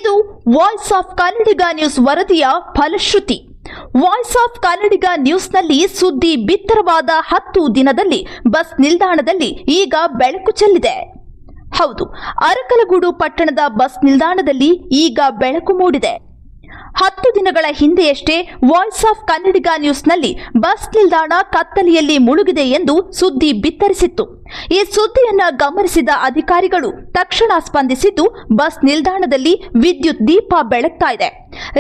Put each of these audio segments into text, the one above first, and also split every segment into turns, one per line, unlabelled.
ಇದು voice of Kannadiga news ವರದಿಯ ಫಲಶ್ರುತಿ. Voice of ಕನ್ನಡಿಗ ನ್ಯೂಸ್ನಲ್ಲಿ ಸುದ್ದಿ ಬಿತ್ತರವಾದ 10 ದಿನದಲ್ಲಿ ಬಸ್ ನಿಲ್ದಾಣದಲ್ಲಿ ಈಗ ಬೆಳಕು ಚೆಲ್ಲಿದೆ. ಹೌದು, ಅರಕಲಗೂಡು ಪಟ್ಟಣದ ಬಸ್ ನಿಲ್ದಾಣದಲ್ಲಿ ಈಗ ಬೆಳಕು ಮೂಡಿದೆ. 10 ದಿನಗಳ ಹಿಂದೆಯಷ್ಟೇ ವಾಯ್ಸ್ ಆಫ್ ಕನ್ನಡಿಗ ನ್ಯೂಸ್ನಲ್ಲಿ ಬಸ್ ನಿಲ್ದಾಣ ಕತ್ತಲೆಯಲ್ಲಿ ಮುಳುಗಿದೆ ಎಂದು ಸುದ್ದಿ ಬಿತ್ತರಿಸಿತ್ತು. ಈ ಸುದ್ದಿಯನ್ನ ಗಮನಿಸಿದ ಅಧಿಕಾರಿಗಳು ತಕ್ಷಣ ಸ್ಪಂದಿಸಿದ್ದು ಬಸ್ ನಿಲ್ದಾಣದಲ್ಲಿ ವಿದ್ಯುತ್ ದೀಪ ಬೆಳಗ್ತಾ ಇದೆ.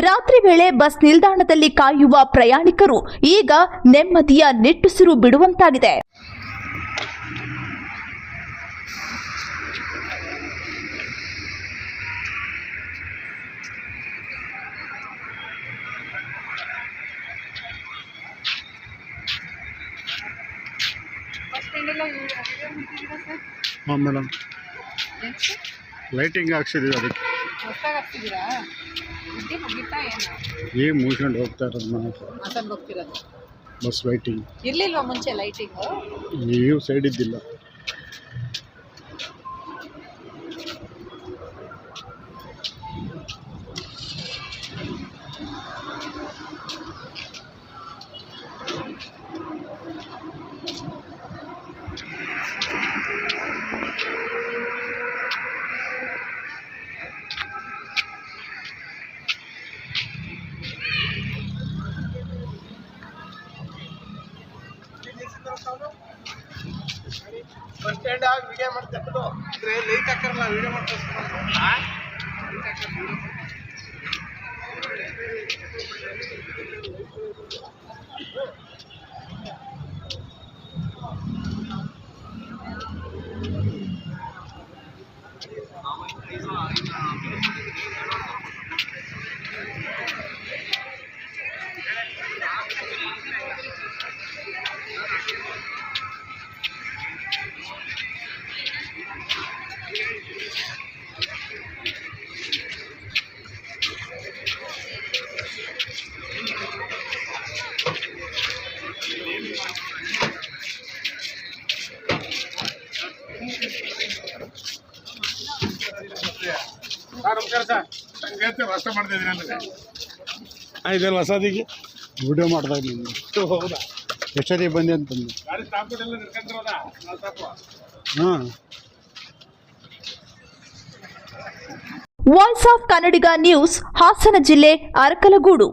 ರಾತ್ರಿ ವೇಳೆ ಬಸ್ ನಿಲ್ದಾಣದಲ್ಲಿ ಕಾಯುವ ಪ್ರಯಾಣಿಕರು ಈಗ ನೆಮ್ಮದಿಯ ನಿಟ್ಟುಸಿರು ಬಿಡುವಂತಾಗಿದೆ.
ಹಾಂ ಮೇಡಮ್, ಲೈಟಿಂಗ್ ಹಾಕ್ಸಿದ್ದೀವಿ. ಅದಕ್ಕೆ ಈಗ ಮುಗಿಸ್ಕೊಂಡು ಹೋಗ್ತಾ ಇರೋದು ಬಸ್ ಲೈಟಿಂಗ್
ಇರ್ಲಿಲ್ವಾ ಮುಂಚೆ ಲೈಟಿಂಗ್?
ನೀವು ಸೈಡ್ ಇದ್ದಿಲ್ಲ.
ಬಸ್ ಸ್ಟ್ಯಾಂಡ್ ಆಗಿ ವಿಡಿಯೋ ಮಾಡ್ತಿದ್ದು ಲೈಟ್ ಹಾಕಲ್ಲ, ವಿಡಿಯೋ ಮಾಡ್ತಾ ನಮಸ್ಕಾರ ಸರ್. ಸಂಗತಿ ಹೊಸ ಮಾಡ್ತಿದ್ದೀನಿ ನನಗೆ ಇದೆಲ್ಲ ಹೊಸದಿಗೆ
ವಿಡಿಯೋ ಮಾಡ್ತಾ ಇದ್ದೀನಿ.
ಹೌದಾ?
ಎಷ್ಟೊತ್ತಿಗೆ ಬಂದೆ ಅಂತಂದು
ಗಾಡಿ ಸ್ಟಾಪ್ ಎಲ್ಲ ನಿಲ್ಕೊಂಡ್ರಲ್ಲ
ಹಾಂ.
Voice of Kannadiga news, Hassan ಜಿಲ್ಲೆ, ಅರಕಲಗೂಡು.